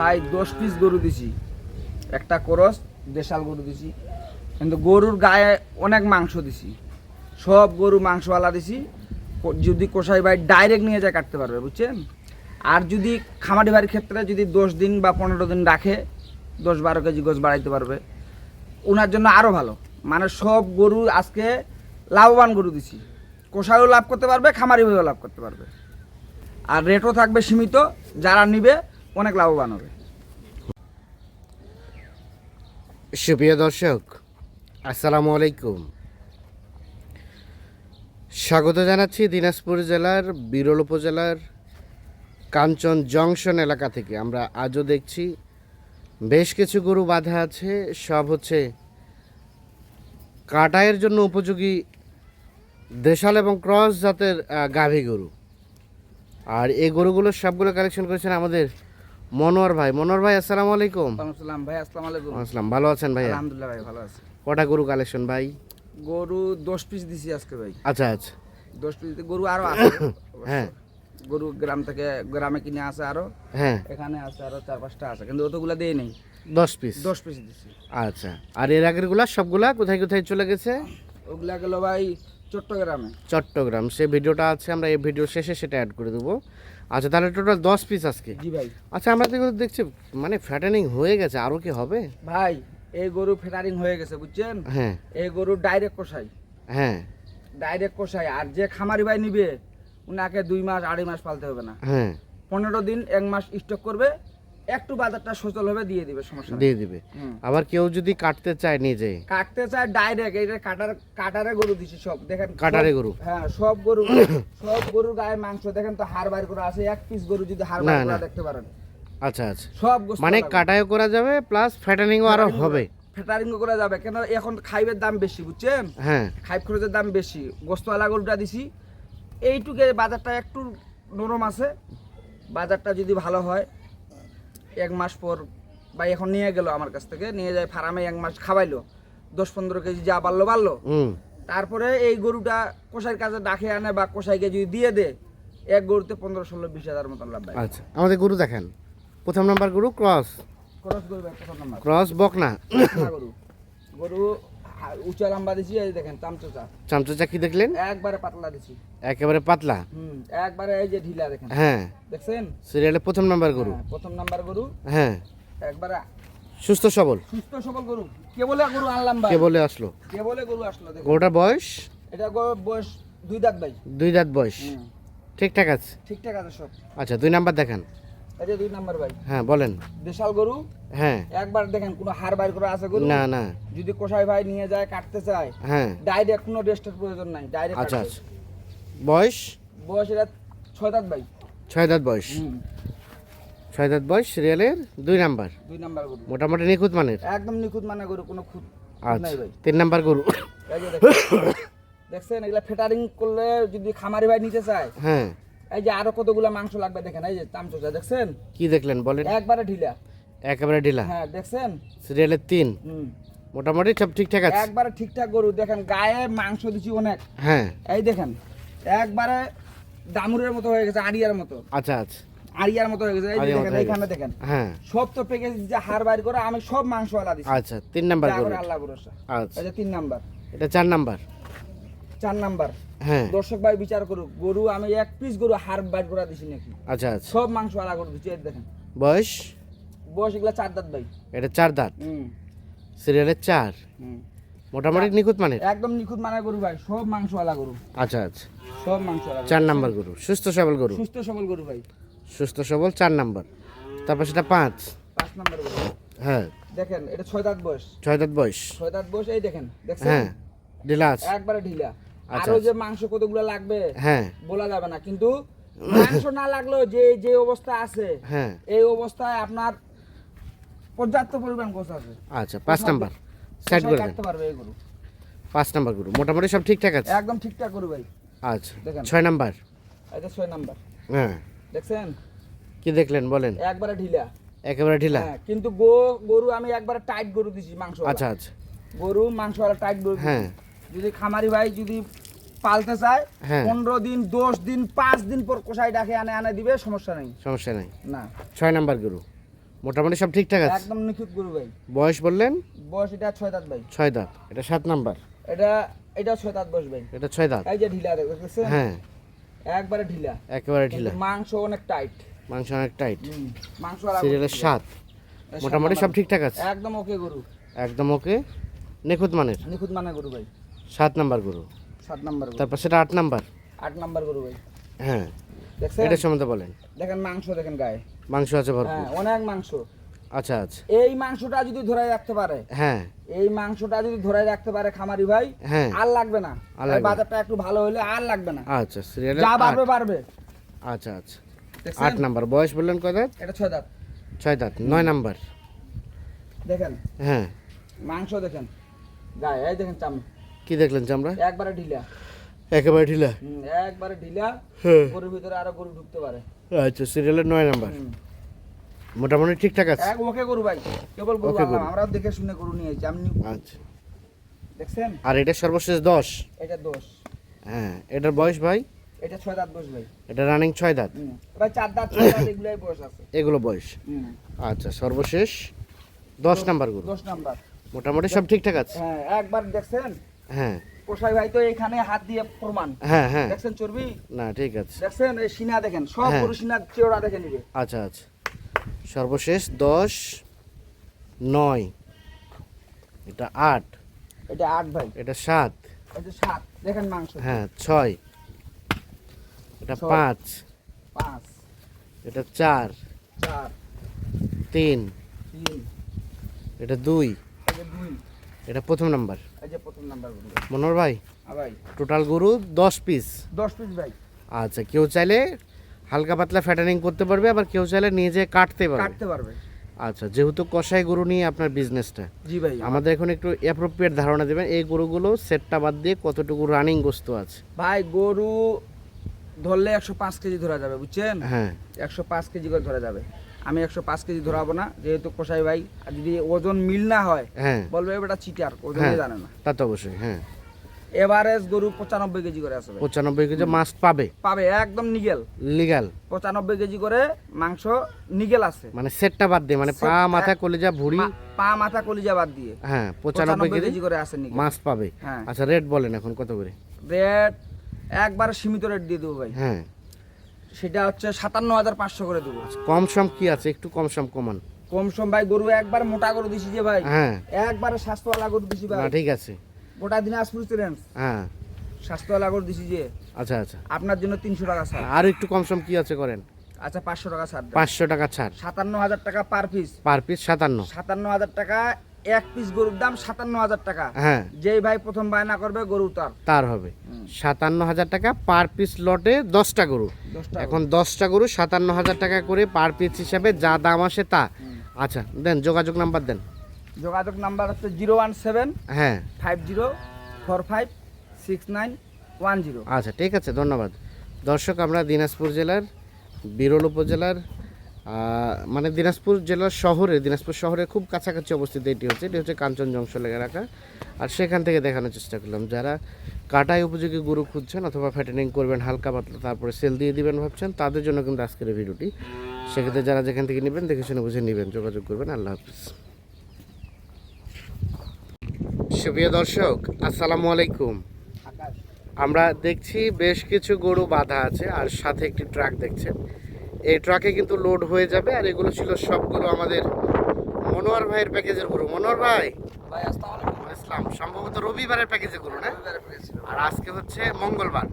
ভাই 10 পিস গরু দিছি, একটা করস দেশাল গরু দিছি, কিন্তু গরুর গায়ে অনেক মাংস দিছি, সব গরু মাংসওয়ালা দিছি। যদি কষাই ভাই ডাইরেক্ট নিয়ে যায় কাটতে পারবে, বুঝছেন। আর যদি খামারি ভাইয়ের ক্ষেত্রে যদি 10 দিন বা 15 দিন রাখে 10-12 কেজি গোছ বাড়াইতে পারবে, ওনার জন্য আরও ভালো। মানে সব গরু আজকে লাভবান গরু দিছি, কষাইও লাভ করতে পারবে, খামারি ভাইও লাভ করতে পারবে, আর রেটও থাকবে সীমিত, যারা নিবে অনেক লাভবান হবে। সুপ্রিয় দর্শক, আসসালামু আলাইকুম। স্বাগত জানাচ্ছি দিনাজপুর জেলার বিরল উপজেলার কাঞ্চন জংশন এলাকা থেকে। আমরা আজও দেখছি বেশ কিছু গরু বাঁধা আছে, সব হচ্ছে কাটাইয়ের জন্য উপযোগী দেশাল এবং ক্রস জাতের গাভী গরু। আর এই গরুগুলোর সবগুলো কালেকশন করেছেন আমাদের মনোয়ার ভাই। মনোয়ার ভাই, আসসালামু আলাইকুম। আসসালাম ভাই, আসসালামু আলাইকুম। আসসালাম, ভালো আছেন ভাই? আলহামদুলিল্লাহ ভাই, ভালো আছি। কটা গরু কালেকশন ভাই? গরু 10 পিস দিছি আজকে ভাই। আচ্ছা আচ্ছা, 10 পিস, গরু আরো আছে। হ্যাঁ, গরু গ্রামে কিনে আছে আরো, হ্যাঁ, এখানে আছে আরো 4-5টা আছে, কিন্তু অতগুলা দেই নেই। 10 পিস। 10 পিস দিছি। আচ্ছা, আর এর আগেরগুলা সবগুলা কোথায় কোথায় চলে গেছে? ওগুলা গেল ভাই চট্টগ্রামে। চট্টগ্রাম। সে ভিডিওটা আছে, আমরা এই ভিডিও শেষে সেটা অ্যাড করে দেবো। আচ্ছা, তাহলে টোটাল 10 পিস আজকে। জি ভাই। আচ্ছা, আমরা তো এগুলো দেখছি মানে ফ্যাটেনিং হয়ে গেছে, আরও কি হবে? ভাই এই গরু ফেটারিং হয়ে গেছে, বুঝছেন। হ্যাঁ, এই গরু ডাইরেক্ট কষাই, হ্যাঁ, ডাইরেক্ট কষাই। আর যে খামারি ভাই নিবে উনাকে 2 মাস 2.5 মাস পালতে হবে না, হ্যাঁ, 15 দিন 1 মাস স্টক করবে, একটু বাজারটা সচল হবে দিয়ে দিবে, সমস্যা নেই। দিয়ে দিবে। আবার কেউ যদি কাটতে চায় নিজে, কাটতে চায় ডাইরেক্ট, এইটা কাটারে গরু দিছি সব, দেখেন কাটারে গরু। হ্যাঁ, সব গরুর গায়ে মাংস দেখেন তো, হাড় বাইর করা আছে। এক পিস গরু যদি হাড় বাইর করা দেখতে পারেন। আচ্ছা আচ্ছা, সব গোস্ত মানে আলাদা। কাটাইও করা যাবে প্লাস ফ্যাটেনিংও আরও হবে। ফেটারিং করা যাবে, কেন এখন খাইবের দাম বেশি, বুঝছেন। হ্যাঁ, খাইব খরচের দাম বেশি, গোস্তওয়ালা গরুটা দিছি। এইটুকে বাজারটা একটু নরম আছে, বাজারটা যদি ভালো হয় 1 মাস পর, বা এখন নিয়ে গেল আমার কাছ থেকে, নিয়ে যায় ফার্মে, 1 মাস খাওয়াইলো, 10-15 কেজি যা বাড়লো, তারপরে এই গরুটা কষাইয়ের কাজে ডাকে আনে বা কষাইকে যদি দিয়ে দে, এক গরুতে 15-16-20 হাজার মতন লাভ পায়। আচ্ছা, আমাদের গরু দেখেন। প্রথম নাম্বার গরু ক্রস, খরচ গরু প্রথম নাম্বার ক্রস বকনা গরু। গরু উঁচা লম্বা দিছি, এই দেখেন চামচোচা। চামচা কি দেখলেন? একবারে পাতলা দিছি, একেবারে পাতলা। একবারে এই যে ঢিলা দেখেন। হ্যাঁ, দেখছেন, সিরিয়ালে প্রথম নাম্বার গরু। হ্যাঁ, প্রথম নাম্বার গরু। হ্যাঁ, একবারে সুস্থ সবল সুস্থ সবল গরু। কে বলে গরু আনলাম ভাই? কে বলে আসলো? কে বলে গরু আসলো? দেখেন গরুটার বয়স? এটা গরু বয়স 2 দাঁত ভাই। 2 দাঁত বয়স, ঠিকঠাক আছে। ঠিকঠাক আছে সব। আচ্ছা, 2 নাম্বার দেখান। এই যে 2 নাম্বার ভাই, হ্যাঁ বলেন। দেশাল গরু। হ্যাঁ, একবার দেখেন কোনো হাড় বাইর করা আছে গরু? না না। যদি কষাই ভাই নিয়ে যায় কাটতে চায়, হ্যাঁ, ডাইরেক্ট কোনো রেস্টের প্রয়োজন নাই, ডাইরেক্ট। আচ্ছা আচ্ছা, বয়স? বয়স এটা 6 দাঁত ভাই। 6 দাঁত বয়স। 6 দাঁত বয়স, সিরিয়ালের 2 নাম্বার। 2 নাম্বার গরু মোটামুটি নিখুঁত মানের। একদম নিখুঁত মানে গরু, কোনো খুঁত আচ্ছা, নাই ভাই। 3 নাম্বার গরু। এই যে দেখেন, দেখছেন এগুলা ফেটারিং করলে যদি খামারি ভাই নিতে চায়, হ্যাঁ, এই যে আরো কতগুলা মাংস লাগবে দেখেন। এই যে চামচোচা দেখছেন, কি দেখলেন বলেন? একবারে ঢিলা। একেবারে ঢিলা। হ্যাঁ দেখছেন, সিরিয়ালের 3। মোটামুটি সব ঠিকঠাক আছে। একবারে ঠিকঠাক গরু। দেখেন গায়ে মাংস দিছি অনেক। হ্যাঁ, এই দেখেন একবারে দামুরের মতো হয়ে গেছে, আড়িয়ার মতো। আচ্ছা আচ্ছা, আড়িয়ার মতো হয়ে গেছে। এই যে দেখেন, এইখানে দেখেন হ্যাঁ, সব তো প্যাকেজ যে হাড় বাইর করে, আমি সব মাংস আলাদা দিছি। আচ্ছা, 3 নাম্বার যা গরু। করে আল্লাহ ভরসা। আচ্ছা, এই যে 3 নাম্বার, এটা 4 নাম্বার। 4 নাম্বার। হ্যাঁ, দর্শক ভাই বিচার করুক, গরু আমি এক পিস গরু হাড় বাইর করে দিছি নাকি? আচ্ছা আচ্ছা, সব মাংস আলাদা করে দিছি। এই দেখেন বয়স? বয়স এগুলা 4 দাঁত ভাই। এটা 4 দাঁত, সিরিয়ালের 4। মোটামুটি নিখুঁত মানের, একদম নিখুঁত মানে গরু ভাই, সব মাংস আলাদা গরু, আচ্ছা আচ্ছা। সব মাংস আলাদা। 4 নাম্বার গরু, সুস্থ সবল গরু। সুস্থ সবল গরু ভাই, সুস্থ সবল 4 নাম্বার। তারপর সেটা 5 নাম্বার গরু। হ্যাঁ, দেখেন এটা 6 দাঁত বয়স। 6 দাঁত বয়স। 6 দাঁত বয়স। এই দেখেন, দেখছেন হ্যাঁ, ঢিলা আছে। একবারে ঢিলা। আচ্ছা, আরো যে মাংস কতগুলো লাগবে হ্যাঁ, বলা যাবে না, কিন্তু মাংস না লাগলেও যে যে অবস্থা আছে, হ্যাঁ, এই অবস্থায় আপনার পর্যাপ্ত পরিমাণ গোছ আছে। আচ্ছা, 5 নাম্বার সাইড করে দেন। কাটতে পারবে এই গরু। 5 নাম্বার গরু মোটামুটি সব ঠিকঠাক আছে। একদম ঠিকঠাক গরু ভাই। আচ্ছা, দেখেন 6 নাম্বার। এটা 6 নাম্বার। হ্যাঁ, দেখছেন কি দেখলেন বলেন? একবারে ঢিলা। একেবারে ঢিলা। হ্যাঁ, কিন্তু গরু আমি একবারে টাইট গরু দিছি মাংস। আচ্ছা আচ্ছা, গরু মাংসওয়ালা টাইট গরু। হ্যাঁ, যদি খামারি ভাই যদি পালতে চায়, হ্যাঁ, 15 দিন 10 দিন 5 দিন পর কষাই ডাকে আনে দিবে, সমস্যা নেই, সমস্যা নাই। না। 6 নাম্বার গরু মোটামুটি সব ঠিকঠাক আছে। একদম নিখুঁত গরু ভাই। বয়স বললেন? বয়স এটা 6 দাঁত ভাই। 6 দাঁত। এটা 7 নাম্বার। এটা 6 দাঁত বয়স ভাই। এটা 6 দাঁত। এই যে ঢিলা দেখছেন? হ্যাঁ, একবারে ঢিলা। একেবারে কিন্তু ঢিলা। মাংস অনেক টাইট। মাংস অনেক টাইট। মাংস আর সিরিয়ালের 7। মোটামুটি সব ঠিকঠাক আছে। একদম ওকে গরু। একদম ওকে, নিখুঁত মানের। নিখুঁত মানে গরু ভাই। 7 নাম্বার গরু। 7 নাম্বার গরু। তারপর সেটা 8 নাম্বার। 8 নাম্বার গরু ভাই। হ্যাঁ, দেখছেন? এটা সম্বন্ধে বলেন। দেখেন মাংস দেখেন গায়ে। মাংস আছে ভরপুর। হ্যাঁ, অনেক মাংস। আচ্ছা আচ্ছা। এই মাংসটা যদি ধরে রাখতে পারে, হ্যাঁ এই মাংসটা যদি ধরে রাখতে পারে খামারি ভাই, হ্যাঁ, আর লাগবে না। আর লাগবে না। বাজারটা একটু ভালো হলে আর লাগবে না। আচ্ছা, সিরিয়ালের যা 8। বাড়বে বাড়বে। আচ্ছা আচ্ছা। দেখছেন? 8 নাম্বার। বয়স বললেন কয় দাঁত? এটা 6 দাঁত। 6 দাঁত। 9 নাম্বার। দেখেন হ্যাঁ, মাংস দেখেন গায়ে, এই দেখেন চাম কি দেখলেন চামড়া? একবারে ঢিলা। একেবারে ঢিলা। একবারে ঢিলা। হ্যাঁ। গরুর ভিতরে আরো গরু ঢুকতে পারে। আচ্ছা, সিরিয়ালের 9 নাম্বার। মোটামুটি ঠিকঠাক আছে। এক ওকে গরু ভাই। কেবল গরু ওকে আনলাম, গরু। আমরাও দেখে শুনে গরু নিয়েছি। আপনি আচ্ছা। দেখছেন? আর এটা সর্বশেষ 10। এটা দোষ। হ্যাঁ, এটার বয়স ভাই? এটা 6 দাঁত বয়স ভাই। এটা রানিং 6 দাঁত। ভাই 4 দাঁত 6 দাঁত এগুলাই বয়স আছে। এগুলো বয়স। আচ্ছা, সর্বশেষ 10 নাম্বার গরু। 10 নাম্বার। মোটামুটি সব ঠিকঠাক আছে। হ্যাঁ, একবার দেখছেন? হ্যাঁ কোষাই ভাই তো এখানে হাত দিয়ে প্রমাণ। হ্যাঁ হ্যাঁ। দেখছেন চর্বি? না, ঠিক আছে। দেখছেন এই সিনা দেখেন, সব হ্যাঁ। গরু সিনা চেওড়া দেখে নিবে। আচ্ছা আচ্ছা। সর্বশেষ 10, 9, এটা 8, এটা 8 ভাই। এটা 7, এটা 7 দেখেন মাংস। হ্যাঁ 6, এটা 5, 5 এটা 4, 4 3, 3 এটা 2, এই যে 2 এটা প্রথম নাম্বার। এই যে প্রথম নাম্বার গরু। মনোহর ভাই, ভাই টোটাল গরু 10 পিস। 10 পিস ভাই। আচ্ছা, কেউ চাইলে হালকা পাতলা ফ্যাটানিং করতে পারবে, আবার কেউ চাইলে নিজে কাটতে পারবে। কাটতে পারবে। আচ্ছা, যেহেতু কষাই গরু নিয়ে আপনার বিজনেসটা, জি ভাই। আমাদের এখন একটু অ্যাপ্রোপ্রিয়েট ধারণা দেবেন এই গরুগুলো সেটটা বাদ দিয়ে কতটুকু রানিং গোস্ত আছে। ভাই গরু ধরলে 105 কেজি ধরা যাবে, বুঝছেন? হ্যাঁ 105 কেজি করে ধরা যাবে। আমি 105 কেজি ধরাবো না, যেহেতু কোষাই ভাই আর যদি ওজন মিল না হয় হ্যাঁ বলবে এটা চিটার, ওজন হ্যাঁ, জানে না। তা তো অবশ্যই। হ্যাঁ, এভারেজ গরু 95 কেজি করে আছে ভাই। 95 কেজি মাস্ট পাবে, পাবে একদম নিগেল। লিগ্যাল। 95 কেজি করে মাংস নিগেল আছে। মানে সেটটা বাদ দিয়ে, মানে পা সেট- মাথা কলিজা ভুঁড়ি। পা মাথা কলিজা বাদ দিয়ে হ্যাঁ 95 95 কেজি কেজি করে আছে নিগেল। মাস্ট পাবে। হ্যাঁ। আচ্ছা, রেট বলেন এখন কত করে? রেট একবারে সীমিত রেট দিয়ে দেবো ভাই। হ্যাঁ, সেটা হচ্ছে 57,500 করে দেবো। কম সম কি আছে? একটু কম সম কমান। কম সম ভাই, গরু একবার মোটা গরু দিছি যে ভাই, হ্যাঁ, একবারে স্বাস্থ্যওয়ালা গরু দিছি ভাই। না ঠিক আছে। গোটা দিনাজপুর চ্যালেঞ্জ হ্যাঁ, স্বাস্থ্যওয়ালা গরু দিছি যে, আচ্ছা আচ্ছা। আপনার জন্য 300 টাকা ছাড়। আর একটু কম সম কি আছে করেন? আচ্ছা 500 টাকা ছাড় দেন। 500 টাকা ছাড়। 57,000 টাকা পার পিস। Per piece 57। 57,000 টাকা এক পিস গরুর দাম 57,000 টাকা। হ্যাঁ, যেই ভাই প্রথম বায়না করবে গরু তার তার হবে 57,000 টাকা পার পিস লটে 10টা গরু। 10টা। এখন 10টা গরু 57,000 টাকা করে পার পিস হিসাবে যা দাম আসে তা। আচ্ছা, দেন যোগাযোগ নাম্বার দেন। যোগাযোগ নাম্বার হচ্ছে 017 হ্যাঁ 50456910। আচ্ছা, ঠিক আছে, ধন্যবাদ। দর্শক, আমরা দিনাজপুর জেলার বিরল উপজেলার মানে দিনাজপুর জেলার দিনাজপুর শহরের খুব কাছাকাছি অবস্থিত এটি হচ্ছে কাঞ্চন জংশন এলাকা। আর সেখান থেকে দেখানোর চেষ্টা করলাম যারা কাটাই উপযোগী গরু খুঁজছেন অথবা ফ্যাটেনিং করবেন হালকা পাতলা, তারপরে সেল দিয়ে দিবেন ভাবছেন, তাদের জন্য কিন্তু আজকের এই ভিডিওটি। সেক্ষেত্রে যারা যেখান থেকে নেবেন দেখে শুনে বুঝে নেবেন, যোগাযোগ করবেন। আল্লাহ হাফিজ। সুপ্রিয় দর্শক, আসসালামু আলাইকুম। আকাশ আমরা দেখছি বেশ কিছু গরু বাঁধা আছে আর সাথে একটি ট্রাক দেখছেন। এই ট্রাকে কিন্তু লোড হয়ে যাবে। আর এগুলো ছিল সবগুলো আমাদের মনোয়ার ভাইয়ের প্যাকেজের গরু। মনোয়ার ভাই, ভাই আসসালামু আলাইকুম। ইসলাম সম্ভবত রবিবারের প্যাকেজের গরু না? রবিবারে পেয়েছিল। আর আজকে হচ্ছে মঙ্গলবার।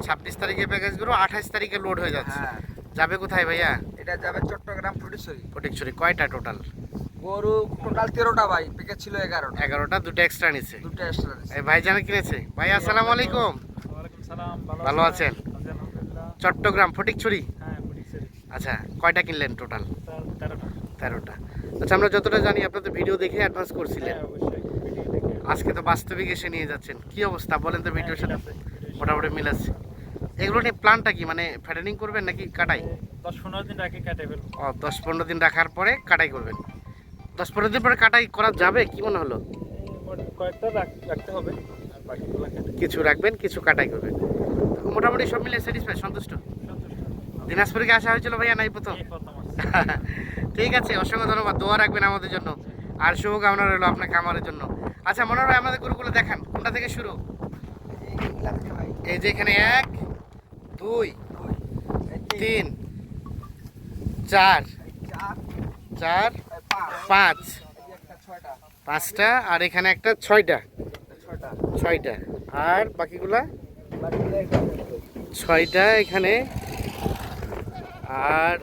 26 তারিখে প্যাকেজ গরু, 28 তারিখে লোড হয়ে যাচ্ছে। হ্যাঁ, যাবে কোথায় ভাইয়া? এটা যাবে চট্টগ্রাম ফটিকছড়ি। ফটিকছড়ি। কয়টা টোটাল? গরু টোটাল 13টা ভাই, প্যাকেজ ছিল 11টা। 11টা, দুটো এক্সট্রা নিছে। দুটো এক্সট্রা দিছি। এই ভাইজান কিনেছে। ভাই আসসালামু আলাইকুম। ওয়ালাইকুম সালাম। ভালো আছেন? আলহামদুলিল্লাহ। চট্টগ্রাম ফটিকছড়ি। হ্যাঁ, ফটিকছড়ি। আচ্ছা, কয়টা কিনলেন টোটাল? 13টা। 13টা। আচ্ছা, আমরা যতটা জানি আপনাদের ভিডিও দেখে অ্যাডভান্স করছিলেন, হ্যাঁ, অবশ্যই ভিডিও দেখে। আজকে তো বাস্তবিক এসে নিয়ে যাচ্ছেন। কি অবস্থা বলেন তো ভিডিওর সাথে? আছে, ভিডিওর মোটামুটি মিল আছে। এগুলো নিয়ে প্ল্যানটা কি, মানে ফ্যাটেনিং করবেন নাকি কাটাই? 10-15 দিন রাখে কাটে ফেলবো। 10-15 দিন রাখার পরে কাটাই করবেন। 10-15 দিন পরে কাটাই করা যাবে কি মনে হলো? কয়েকটা রাখতে হবে আর বাকিগুলো কেটে কিছু রাখবেন, কিছু কাটাই করবেন। তো মোটামুটি সব মিলে স্যাটিসফাই, সন্তুষ্ট? সন্তুষ্ট। দিনাজপুরে কি আসা হয়েছিল ভাইয়া নাই প্রথম? এই প্রথম আছে। ঠিক আছে, অসংখ্য ধন্যবাদ, দোয়া রাখবেন আমাদের জন্য আর শুভকামনা রইলো আপনার খামারের জন্য। আচ্ছা মনোহর ভাই, আমাদের গরুগুলো দেখান, কোনটা থেকে শুরু? এইগুলা দেখে ভাই, এই যে এখানে 1 2 এই 3 4 চার, 4 এই পাঁচ, 5 এই যে একটা ছয়টা, 5টা আর এখানে একটা 6টা ছয়টা, 6টা আর বাকিগুলা বাকিগুলো এখানে আছে। 6টা এখানে। আর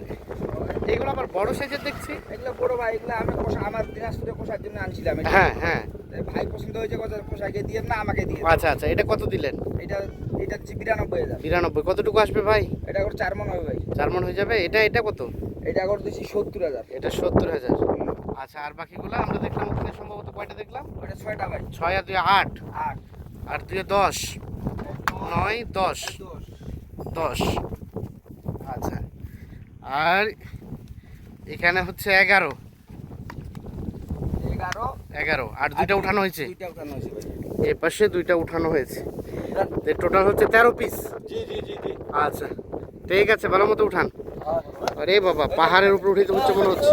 এগুলো আবার বড় সাইজের দেখছি। এগুলো বড় ভাই, এগুলো আমি আমার দিনাজপুরে কোষার জন্য আনছিলাম। এটা হ্যাঁ হ্যাঁ, ভাই পছন্দ হয়েছে, কোষাকে দিয়ে না আমাকে দিয়ে। আচ্ছা আচ্ছা, এটা কত দিলেন? এটা এটা হচ্ছে 92,000। 92, কতটুকু আসবে ভাই? এটা করে 4 মণ হবে ভাই। 4 মণ হয়ে যাবে। এটা কত? এটা করে দিচ্ছি 70,000। এটা 70,000। আচ্ছা, আর বাকিগুলো আমরা দেখলাম ওখানে সম্ভবত কয়টা দেখলাম? ওটা 6টা ভাই। 6 আর 2 8 8, আর 2 10 9 10 10। আচ্ছা, আর এখানে হচ্ছে 11 11 আর 2টা উঠানো হয়েছে। 2টা উঠানো হয়েছে ভাই। এ পাশে 2টা উঠানো হয়েছে, টোটাল হচ্ছে 13 পিস। জি জি জি জি। আচ্ছা ঠিক আছে, ভালো মতো উঠান। আরে বাবা, পাহাড়ের উপর উঠিতে হচ্ছে মনে হচ্ছে।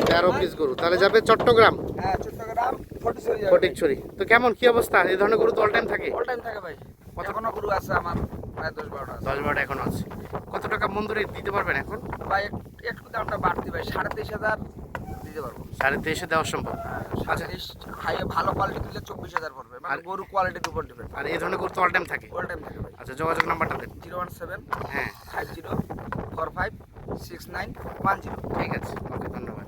13 পিস গরু তাহলে যাবে চট্টগ্রাম, হ্যাঁ, চট্টগ্রাম ফটিকছড়ি যাবে। ফটিকছড়ি। তো কেমন কি অবস্থা? এই ধরনের গরু তো অল টাইম থাকে? অল টাইম থাকে ভাই। এখনো গরু আছে আমার প্রায় 10-12টা আছে। 10-12টা এখন আছে। কত টাকা মন ধরে দিতে পারবেন এখন? ভাই একটু দামটা বাড়তি ভাই, 23,000 দিতে পারবো। 23.5 দেওয়া সম্ভব? আচ্ছা, 23 হাই ভালো কোয়ালিটি দিলে 24,000 পড়বে। মানে আর- গরু কোয়ালিটির উপর ডিপেন্ড। আর এই ধরনের গরু তো অল টাইম থাকে? অল টাইম থাকে ভাই। আচ্ছা, যোগাযোগ নাম্বারটা দেন। 017 হ্যাঁ 50 45 69 10। ঠিক আছে, ওকে, ধন্যবাদ।